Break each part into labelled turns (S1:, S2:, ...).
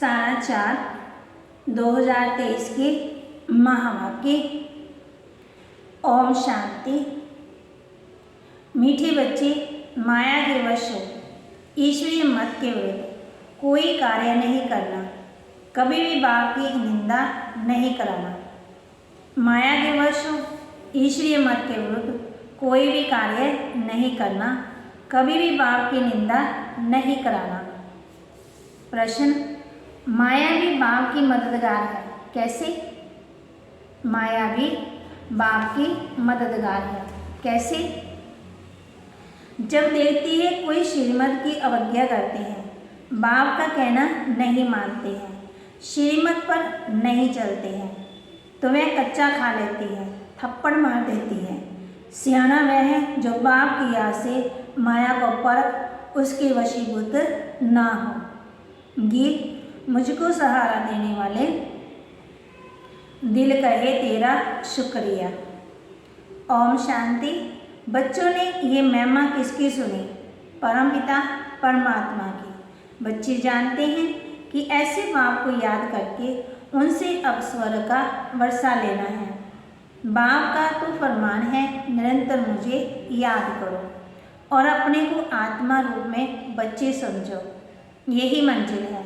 S1: 17/4/2023 के महावाक्य। ओम शांति। मीठे बच्चे, माया के वश हो ईश्वरीय मत के विरुद्ध कोई कार्य नहीं करना, कभी भी बाप की निंदा नहीं कराना। माया के वश हो ईश्वरीय मत के विरुद्ध कोई भी कार्य नहीं करना, कभी भी बाप की निंदा नहीं कराना। प्रश्न, माया भी बाप की मददगार है, कैसे? माया भी बाप की मददगार है, कैसे? जब देखती है कोई श्रीमत की अवज्ञा करते हैं, बाप का कहना नहीं मानते हैं, श्रीमत पर नहीं चलते हैं, तो वह कच्चा खा लेती है, थप्पड़ मार देती है। सियाना वह है जो बाप की याद से माया को परख उसके वशीभूत ना हो। गीत। मुझको सहारा देने वाले दिल कहे तेरा शुक्रिया। ओम शांति। बच्चों ने ये महिमा किसकी सुनी? परमपिता परमात्मा की। बच्चे जानते हैं कि ऐसे बाप को याद करके उनसे अब स्वर्ग का वर्षा लेना है। बाप का तो फरमान है, निरंतर मुझे याद करो और अपने को आत्मा रूप में बच्चे समझो। यही मंजिल है।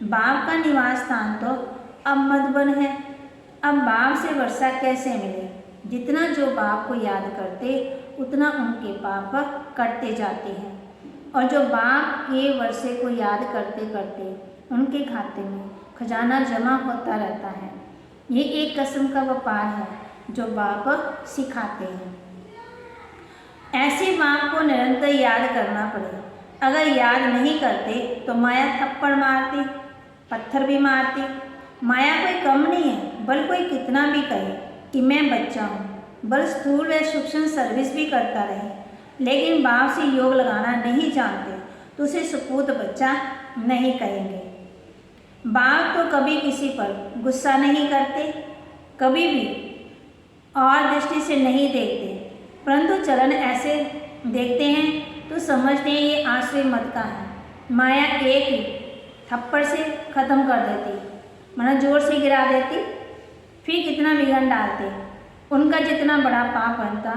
S1: बाप का निवास स्थान तो अब मधुबन है। अब बाप से वर्षा कैसे मिले? जितना जो बाप को याद करते उतना उनके पाप कटते जाते हैं, और जो बाप के वर्षे को याद करते करते उनके खाते में खजाना जमा होता रहता है। ये एक किस्म का व्यापार है जो बाप सिखाते हैं। ऐसे बाप को निरंतर याद करना पड़े। अगर याद नहीं करते तो माया थप्पड़ मारती, पत्थर भी मारती। माया कोई कम नहीं है, बल कोई कितना भी कहे कि मैं बच्चा हूँ, बल स्थूल व सूक्ष्म सर्विस भी करता रहे, लेकिन बाप से योग लगाना नहीं जानते तो उसे सपूत बच्चा नहीं कहेंगे। बाप तो कभी किसी पर गुस्सा नहीं करते, कभी भी और दृष्टि से नहीं देखते, परंतु चलन ऐसे देखते हैं तो समझते हैं ये आश्रय मत का है। माया एक ही थप्पड़ से ख़त्म कर देती, माना जोर से गिरा देती, फिर कितना बिगड़ डालते। उनका जितना बड़ा पाप बनता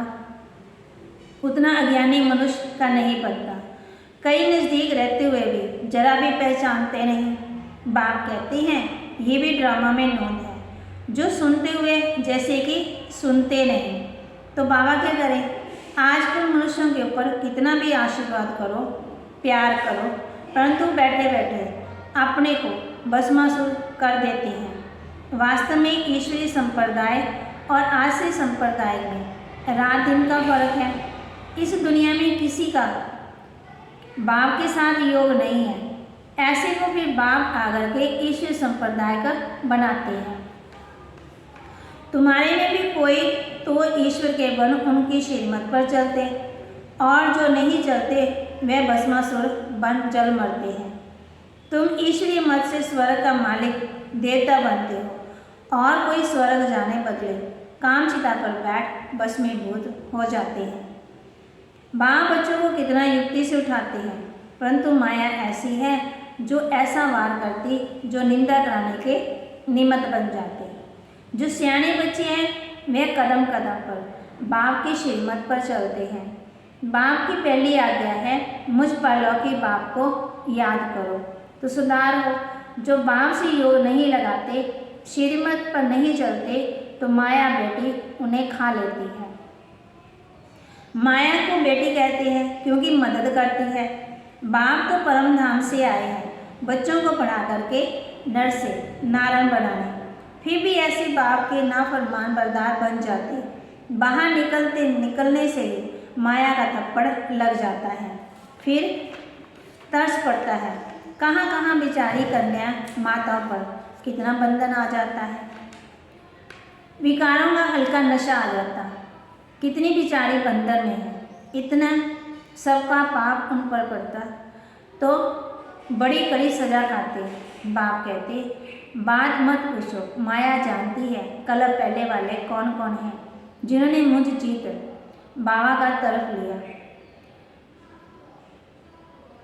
S1: उतना अज्ञानी मनुष्य का नहीं बनता। कई नज़दीक रहते हुए भी जरा भी पहचानते नहीं। बाप कहते हैं ये भी ड्रामा में नोंद है, जो सुनते हुए जैसे कि सुनते नहीं। तो बाबा क्या करें? आजकल मनुष्यों के ऊपर कितना भी आशीर्वाद करो, प्यार करो, परंतु बैठे बैठे अपने को भस्मासुर कर देते हैं। वास्तव में ईश्वरीय संप्रदाय और आश्रय संप्रदाय में रात दिन का फर्क है। इस दुनिया में किसी का बाप के साथ योग नहीं है, ऐसे को फिर बाप आकर के ईश्वरीय संप्रदाय का बनाते हैं। तुम्हारे में भी कोई तो ईश्वर के बन उनकी श्रीमत पर चलते, और जो नहीं चलते वे भस्मासुर बन जल मरते हैं। तुम ईश्वरीय मत से स्वर्ग का मालिक देवता बनते हो, और कोई स्वर्ग जाने बदले काम चिता पर बैठ भस्मीभूत हो जाते हैं। बाप बच्चों को कितना युक्ति से उठाते हैं, परंतु माया ऐसी है जो ऐसा वार करती जो निंदा कराने के निमित्त बन जाते। जो सियाने बच्चे हैं वे कदम कदम पर बाप की श्रीमत पर चलते हैं। बाप की पहली आज्ञा है मुझ परलौकी बाप को याद करो, तो सुधार हो। जो बाप से योग नहीं लगाते, श्रीमत पर नहीं चलते, तो माया बेटी उन्हें खा लेती है। माया को बेटी कहते हैं क्योंकि मदद करती है। बाप तो परम धाम से आए हैं बच्चों को पढ़ा करके नर से नारायण बनाने, फिर भी ऐसे बाप के नाफरमान बरदार बन जाते। बाहर निकलने से ही माया का थप्पड़ लग जाता है, फिर तरस पड़ता है। कहाँ कहाँ बेचारी कन्या माताओं पर कितना बंधन आ जाता है, विकारों का हल्का नशा आ जाता है। कितनी बेचारी बंधन में है, इतना सबका पाप उन पर पड़ता तो बड़ी कड़ी सजा खाते। बाप कहते बात मत पूछो, माया जानती है कलह पहले वाले कौन कौन हैं जिन्होंने मुझ जीत बाबा का तरफ लिया।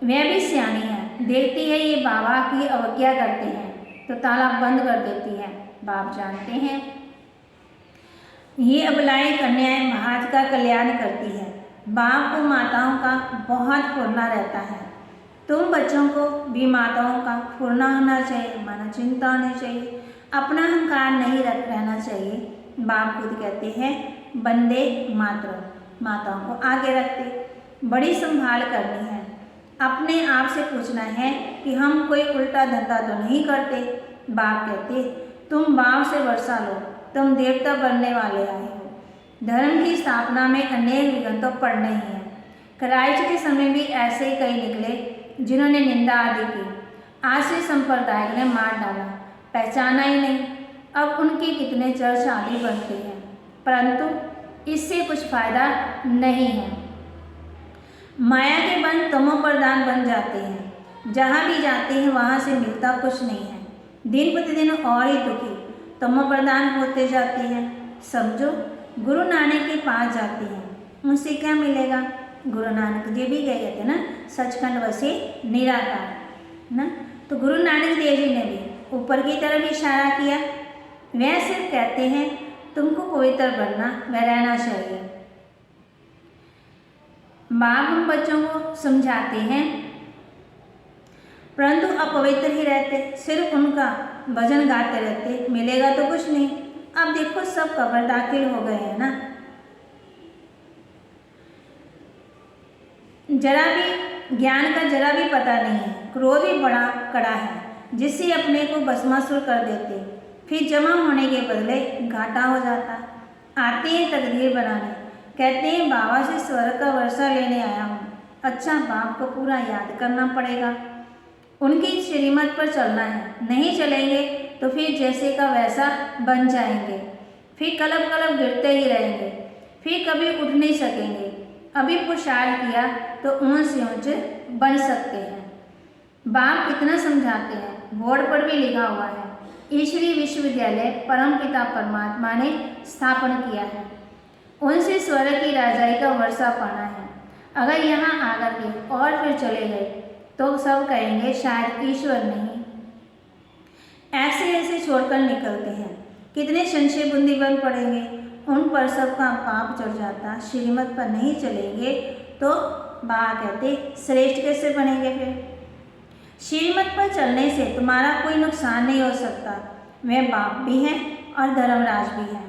S1: वह भी सियानी है, देखती है ये बाबा की अवज्ञा करते हैं, तो ताला बंद कर देती है। बाप जानते हैं ये अबलाएं कन्याएं महाज का कल्याण करती है। बाप को माताओं का बहुत फुरना रहता है। तुम बच्चों को भी माताओं का फुरना होना चाहिए, माना चिंता होनी चाहिए, अपना अहंकार नहीं रहना चाहिए। बाप खुद कहते हैं बंदे मातरम, माताओं को आगे रखते। बड़ी संभाल करनी है। अपने आप से पूछना है कि हम कोई उल्टा धंधा तो नहीं करते। बाप कहते तुम बाप से वर्षा लो, तुम देवता बनने वाले आए हो। धर्म की स्थापना में अनेक विघ्न तो पड़ने ही हैं। क्राइस्ट के समय भी ऐसे ही कई निकले जिन्होंने निंदा आदि की। आश्रय संप्रदाय ने मार डाला, पहचाना ही नहीं। अब उनके कितने चर्च आदि बनते हैं, परंतु इससे कुछ फायदा नहीं है। माया के बंद तमो प्रधान बन जाते हैं। जहाँ भी जाते हैं वहाँ से मिलता कुछ नहीं है। दिन प्रतिदिन और ही दुखी तमो प्रधान होते जाते हैं। समझो गुरु नानक के पास जाते हैं, उनसे क्या मिलेगा? गुरु नानक जी भी गए थे ना, सचखंड वसे निराकार ना। तो गुरु नानक देव जी ने भी ऊपर की तरफ इशारा किया। वह सिर्फ कहते हैं तुमको पवित्र बनना व रहना चाहिए। बाप हम बच्चों को समझाते हैं, परंतु अपवित्र ही रहते, सिर्फ उनका भजन गाते रहते, मिलेगा तो कुछ नहीं। अब देखो सब कब्र दाखिल हो गए हैं ना। जरा भी ज्ञान का जरा भी पता नहीं है। क्रोध भी बड़ा कड़ा है, जिससे अपने को भस्मासुर कर देते, फिर जमा होने के बदले घाटा हो जाता। आते हैं तकदीर बनाने, कहते हैं बाबा से स्वर्ग का वर्षा लेने आया हूँ। अच्छा, बाप को पूरा याद करना पड़ेगा, उनकी श्रीमत पर चलना है। नहीं चलेंगे तो फिर जैसे का वैसा बन जाएंगे, फिर कलप कलप गिरते ही रहेंगे, फिर कभी उठ नहीं सकेंगे। अभी पुरुषार्थ किया तो ऊंच से ऊंच बन सकते हैं। बाप इतना समझाते हैं, बोर्ड पर भी लिखा हुआ है, ईश्वरीय विश्वविद्यालय परमपिता परमात्मा ने स्थापन किया है। उनसे स्वर्ग की राजाई का वर्षा पाना है। अगर यहाँ आकर के और फिर चले गए तो सब कहेंगे शायद ईश्वर नहीं। ऐसे ऐसे छोड़कर निकलते हैं, कितने संशय बुंदी बन पड़ेंगे, उन पर सबका पाप चढ़ जाता। श्रीमत पर नहीं चलेंगे तो बाबा कहते श्रेष्ठ कैसे बनेंगे? फिर श्रीमत पर चलने से तुम्हारा कोई नुकसान नहीं हो सकता। वह बाप भी हैं और धर्मराज भी हैं।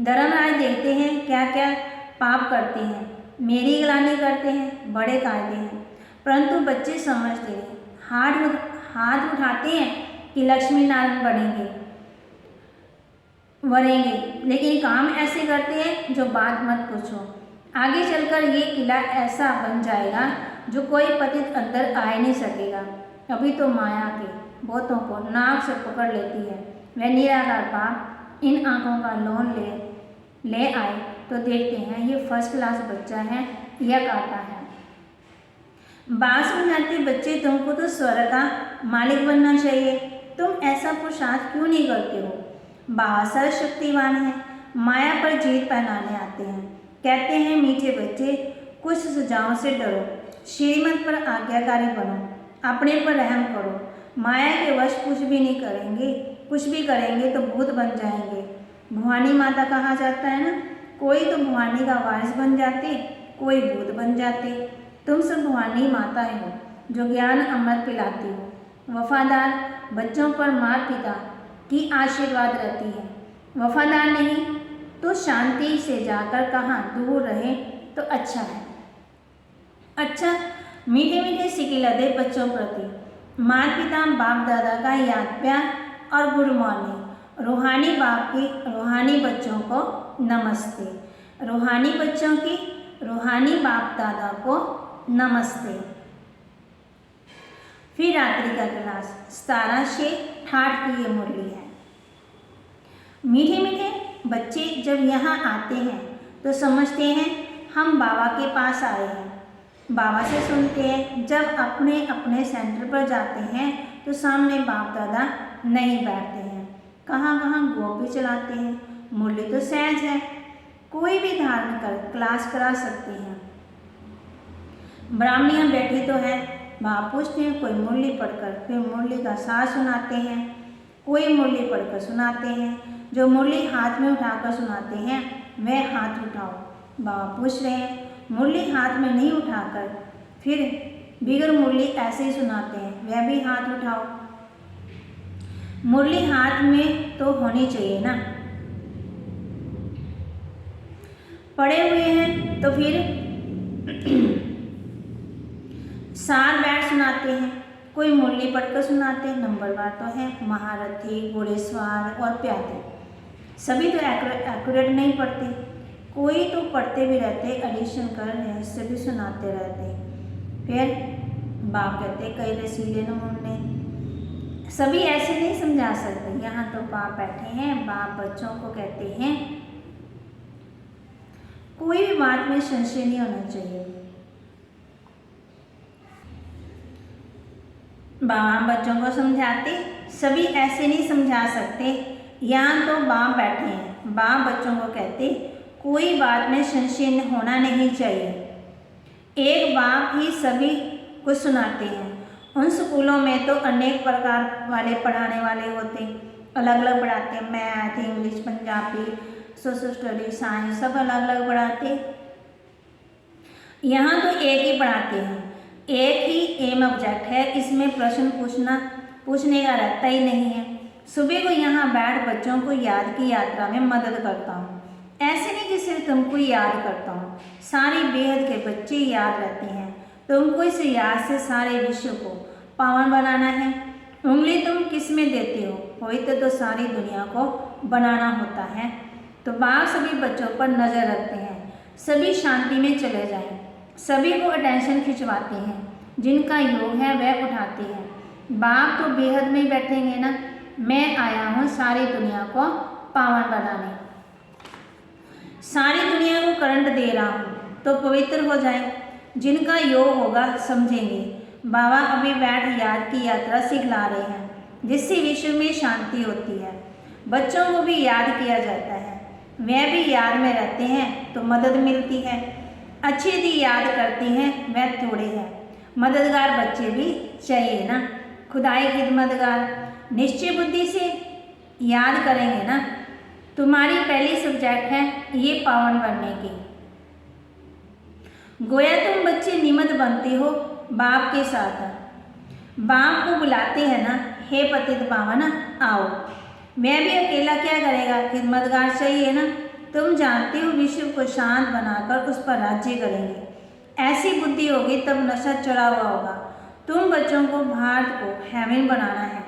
S1: धर्मराज देखते हैं क्या क्या पाप करते हैं, मेरी गिलानी करते हैं, बड़े कायदे हैं, परंतु बच्चे समझते हैं। हाथ उठाते हैं कि लक्ष्मी नारायण बनेंगे, लेकिन काम ऐसे करते हैं जो बात मत पूछो। आगे चलकर ये किला ऐसा बन जाएगा जो कोई पतित अंदर आ नहीं सकेगा। अभी तो माया के बहुतों को नाक से पकड़ लेती है। वह निराकार बाप इन आँखों का लोन ले आए तो देखते हैं ये फर्स्ट क्लास बच्चा है या काटा है। बात समझाते बच्चे तुमको तो स्वर्ग का मालिक बनना चाहिए, तुम ऐसा पुरुषार्थ क्यों नहीं करते हो? बाबा सर्वशक्तिवान है, माया पर जीत पहनाने आते हैं। कहते हैं मीठे बच्चे कुछ सुझावों से डरो, श्रीमत पर आज्ञाकारी बनो, अपने पर रहम करो। माया के वश कुछ भी नहीं करेंगे, कुछ भी करेंगे तो भूत बन जाएंगे। भवानी माता कहा जाता है ना, कोई तो भवानी का वारिस बन जाते, कोई भूत बन जाते। तुम सब भवानी माताएं हो जो ज्ञान अमृत पिलाती हो। वफादार बच्चों पर माता पिता की आशीर्वाद रहती है। वफादार नहीं तो शांति से जाकर कहाँ दूर रहे तो अच्छा है। अच्छा, मीठे मीठे सिकिला दे बच्चों प्रति माता पिता बाप दादा का याद प्यार और गुड मॉर्निंग। रूहानी बाप की रूहानी बच्चों को नमस्ते, रूहानी बच्चों की रूहानी बाप दादा को नमस्ते। फिर रात्रि का क्लास 1768 की ये मुरली है। मीठे मीठे बच्चे जब यहाँ आते हैं तो समझते हैं हम बाबा के पास आए हैं, बाबा से सुनते हैं। जब अपने अपने सेंटर पर जाते हैं तो सामने बाप दादा नहीं बैठते हैं, कहाँ कहाँ गोपी चलाते हैं। मुरली तो सहज है, कोई भी धारण कर क्लास करा सकते हैं। ब्राह्मणियाँ बैठी तो है, बाप पूछते हैं कोई मुरली पढ़कर, फिर मुरली का सार सुनाते हैं। कोई मुरली पढ़कर सुनाते हैं। जो मुरली हाथ में उठाकर सुनाते हैं वह हाथ उठाओ। बाबा पूछ रहे हैं, मुरली हाथ में नहीं उठाकर फिर बिगर मुरली ऐसे ही सुनाते हैं, वह भी हाथ उठाओ। मुरली हाथ में तो होनी चाहिए ना। पड़े हुए हैं तो फिर सार बैठ सुनाते हैं, कोई मुरली पढ़कर सुनाते हैं। नंबरवार तो है महारथी, घोड़ेसवार और प्यादे। सभी तो एक्यूरेट नहीं पढ़ते, कोई तो पढ़ते भी रहते, एडिशन कर रहस्य भी सुनाते रहते। फिर बाप कहते कई रसीले नमूने। सभी ऐसे नहीं समझा सकते। यहाँ तो बाप बैठे हैं, बाप बच्चों को कहते हैं कोई भी बात में संशय नहीं होना चाहिए। बाबा बच्चों को समझाते, सभी ऐसे नहीं समझा सकते। यहाँ तो बाप बैठे हैं, बाप बच्चों को कहते कोई बात में संशय होना नहीं चाहिए। एक बाप ही सभी को सुनाते हैं। उन स्कूलों में तो अनेक प्रकार वाले पढ़ाने वाले होते, अलग अलग पढ़ाते हैं। Math, English, Punjabi, social study, science, सब अलग अलग पढ़ाते। यहाँ तो एक ही पढ़ाते हैं, एक ही एम ऑब्जेक्ट है, इसमें प्रश्न पूछने का रहता ही नहीं है। सुबह को यहाँ बैठ बच्चों को याद की यात्रा में मदद करता हूँ। ऐसे नहीं कि सिर्फ तुमको याद करता हूँ, सारी बेहद के बच्चे याद रहते हैं। तुमको इस याद से सारे विश्व को पावन बनाना है। उंगली तुम किस में देते हो, होते तो सारी दुनिया को बनाना होता है। तो बाप सभी बच्चों पर नज़र रखते हैं, सभी शांति में चले जाएं। सभी को अटेंशन खिंचवाते हैं, जिनका योग है वह उठाते हैं। बाप तो बेहद में ही बैठेंगे ना। मैं आया हूँ सारी दुनिया को पावन बनाने, सारी दुनिया को करंट दे रहा हूँ तो पवित्र हो जाए। जिनका योग होगा समझेंगे। बाबा अभी बैठ याद की यात्रा सिखला रहे हैं, जिससे विश्व में शांति होती है। बच्चों को भी याद किया जाता है, वह भी याद में रहते हैं तो मदद मिलती है। अच्छी दी याद करती हैं वह थोड़े हैं, मददगार बच्चे भी चाहिए ना। खुदाई खिदमतगार निश्चय बुद्धि से याद करेंगे ना। तुम्हारी पहली सब्जेक्ट है ये पावन बनने की। गोया तुम बच्चे निमित्त बनते हो बाप के साथ। बाप को बुलाते हैं ना, हे पतित पावन आओ। मैं भी अकेला क्या करेगा, खिदमतगार चाहिए ना। तुम जानते हो विश्व को शांत बनाकर उस पर राज्य करेंगे। ऐसी बुद्धि होगी तब नशा चढ़ा हुआ होगा। तुम बच्चों को भारत को हेवन बनाना है।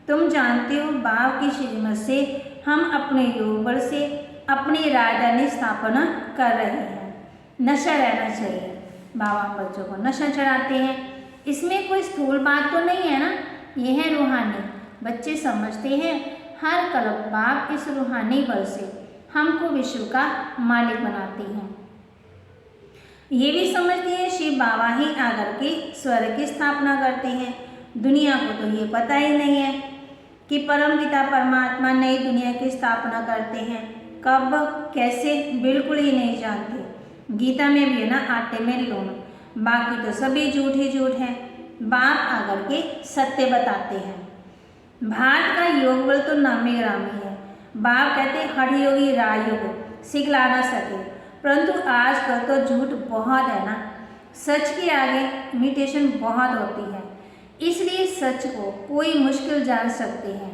S1: तुम जानते हो बाप की श्रीमत से हम अपने योग बल से अपनी राजधानी स्थापना कर रहे हैं। नशा रहना चाहिए। बाबा बच्चों को नशा चढ़ाते हैं, इसमें कोई स्थूल बात तो नहीं है ना, यह है रूहानी। बच्चे समझते हैं हर कल्प बाप इस रूहानी बल से हमको विश्व का मालिक बनाती हैं। ये भी समझते हैं शिव बाबा ही आकर के स्वर्ग की स्थापना करते हैं। दुनिया को तो ये पता ही नहीं है कि परमपिता परमात्मा नई दुनिया की स्थापना करते हैं। कब कैसे बिल्कुल ही नहीं जानते। गीता में भी है ना आटे में लूण, बाकी तो सभी झूठ ही झूठ है। बाप आकर के सत्य बताते हैं। भारत का योग बल तो नामी ग्रामी है। बाप कहते हठ योगी राजयोग सिखला ना सके, परंतु आजकल तो झूठ बहुत है ना। सच के आगे इमिटेशन बहुत होती है, इसलिए सच को कोई मुश्किल जान सकते हैं।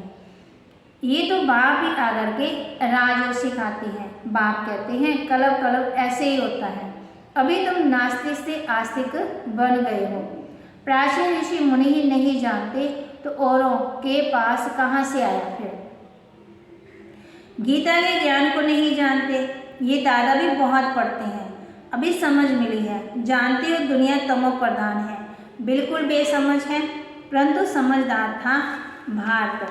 S1: ये तो बाप ही आकर के राजयोग सिखाते हैं। बाप कहते हैं कलप कलप ऐसे ही होता है। अभी तुम नास्तिक से आस्तिक बन गए हो। प्राचीन ऋषि मुनि ही नहीं जानते तो औरों के पास कहाँ से आया फिर। गीता के ज्ञान को नहीं जानते, ये दादा भी बहुत पढ़ते हैं, अभी समझ मिली है। जानते हो दुनिया तमो प्रधान है, बिल्कुल बेसमझ है, परंतु समझदार था भारत।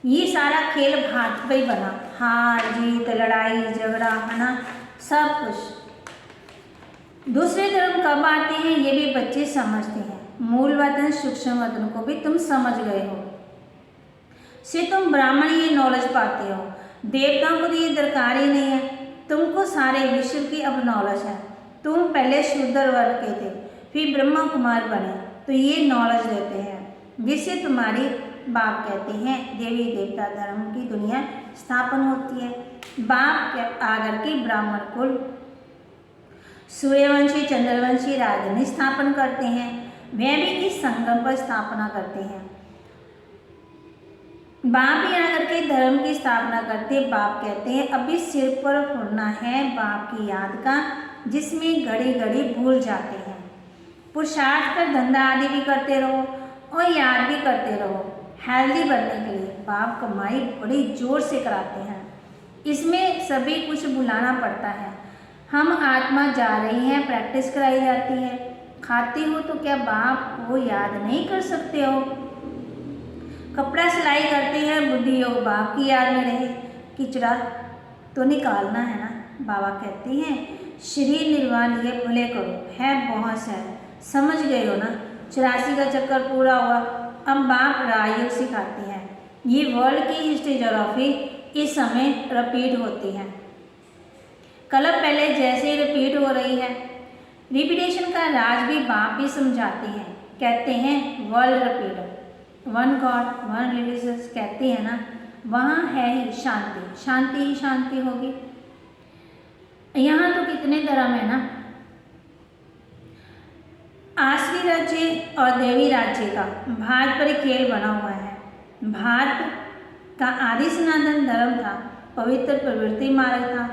S1: ये सारा खेल भारत पे ही बना, हार जीत लड़ाई झगड़ा है ना, सब कुछ। दूसरे धर्म कब आते हैं ये भी बच्चे समझते हैं। मूल वतन सूक्ष्म वतन को भी तुम समझ गए हो, से तुम ब्राह्मण ये नॉलेज पाते हो। देवताओं को तो ये दरकार ही नहीं है, तुमको सारे विश्व की अब नॉलेज है। तुम पहले शूद्र वर्ग के थे, फिर ब्रह्मा कुमार बने, तो ये नॉलेज देते हैं जिससे तुम्हारी बाप कहते हैं देवी देवता धर्म की दुनिया स्थापन होती है। बाप आकर के ब्राह्मण कुल सूर्यवंशी चंद्रवंशी राजधानी स्थापन करते हैं। वे भी इस संगम पर स्थापना करते हैं। बाप ही आकर के धर्म की स्थापना करते। बाप कहते हैं अभी सिर पर फुरना है बाप की याद का, जिसमें घड़ी घड़ी भूल जाते हैं। पुरुषार्थ कर धंधा आदि भी करते रहो और याद भी करते रहो। हेल्दी बनने के लिए बाप कमाई बड़ी जोर से कराते हैं। इसमें सभी कुछ भुलाना पड़ता है। हम आत्मा जा रही है, प्रैक्टिस कराई जाती है। खाते हो तो क्या बाप को याद नहीं कर सकते हो? कपड़ा सिलाई करते हैं, बुद्धि योग बाप की याद में रहे। किचड़ा तो निकालना है ना। बाबा कहते हैं शरीर निर्वाण लिए भले करो, है बहुत है, समझ गए हो ना। 84 का चक्कर पूरा हुआ। अब बाप राजयोग सिखाते हैं। ये वर्ल्ड की हिस्ट्री जोग्राफी इस समय रिपीट होती है। कलप पहले जैसे ही रिपीट हो रही है। रिपीटेशन का राज भी बाप ही समझाते हैं। कहते हैं world repeat, one God one religious कहते हैं ना, वहाँ है ही शांति, शांति ही शांति होगी। यहाँ तो कितने धर्म है ना। आसुरी राज्य और देवी राज्य का भारत पर खेल बना हुआ है। भारत का आदि सनातन धर्म था, पवित्र प्रवृत्ति मार्ग था।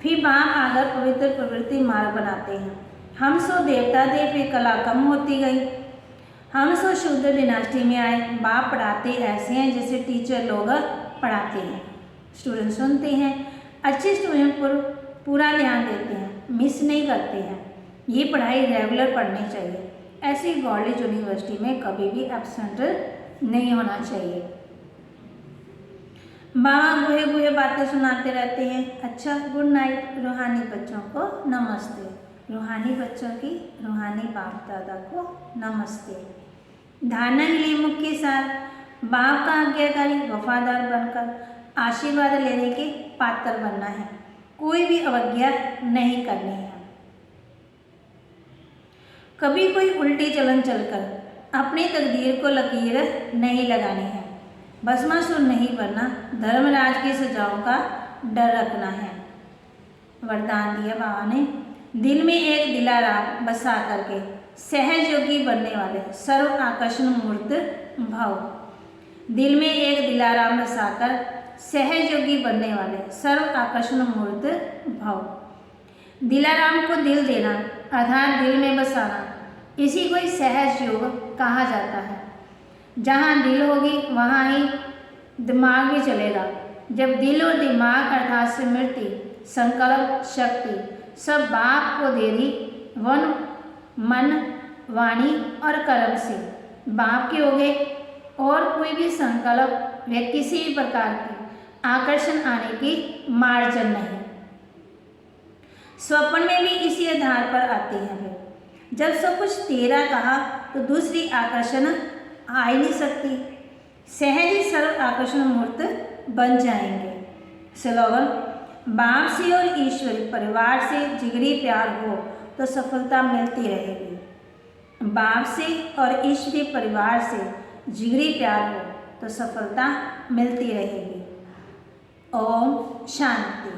S1: फिर बाप आकर पवित्र प्रवृत्ति मार्ग बनाते हैं। हम सो देवता थे, फिर कला कम होती गई। हम सो शुद्ध डिनास्टी में आए। बाप पढ़ाते ऐसे हैं जैसे टीचर लोग पढ़ाते हैं। स्टूडेंट सुनते हैं, अच्छे स्टूडेंट पर पूरा ध्यान देते हैं, मिस नहीं करते हैं। ये पढ़ाई रेगुलर पढ़नी चाहिए। ऐसी कॉलेज यूनिवर्सिटी में कभी भी एब्सेंट नहीं होना चाहिए। बाबा गुहे गुहे बातें सुनाते रहते हैं। अच्छा, गुड नाइट। रूहानी बच्चों को नमस्ते। रूहानी बच्चों की रूहानी बाप दादा को नमस्ते। धारणा के लिए मुख्य सार, बाप का आज्ञाकारी वफादार बनकर आशीर्वाद लेने के पात्र बनना है। कोई भी अवज्ञा नहीं करनी है। कभी कोई उल्टी चलन चलकर अपनी तकदीर को लकीर नहीं लगानी है। भस्मासुर नहीं बनना, धर्मराज की सजाओं का डर रखना है। वरदान दिया बाबा ने, दिल में एक दिलाराम बसा करके सहज योगी बनने वाले सर्व आकर्षण मूर्त भाव। दिल में एक दिलाराम बसाकर सहज योगी बनने वाले सर्व आकर्षण मूर्त भाव। दिलाराम को दिल देना अर्थात दिल में बसाना, इसी को सहज योग कहा जाता है। जहाँ दिल होगी वहाँ ही दिमाग भी चलेगा। जब दिल और दिमाग अर्थात स्मृति, संकल्प, शक्ति सब बाप को दे दी, वन मन वाणी और कर्म से बाप के हो गए और कोई भी संकल्प व किसी भी प्रकार की आकर्षण आने की मार्जन नहीं। स्वप्न में भी इसी आधार पर आते हैं। फिर जब सब कुछ तेरा कहा तो दूसरी आकर्षण आ ही नहीं सकती। सहज ही सर्व आकर्षण मूर्त बन जाएंगे। स्लोगन, बाप से और ईश्वरी परिवार से जिगरी प्यार हो तो सफलता मिलती रहेगी। बाप से और ईश्वरी परिवार से जिगरी प्यार हो तो सफलता मिलती रहेगी। ओम शांति।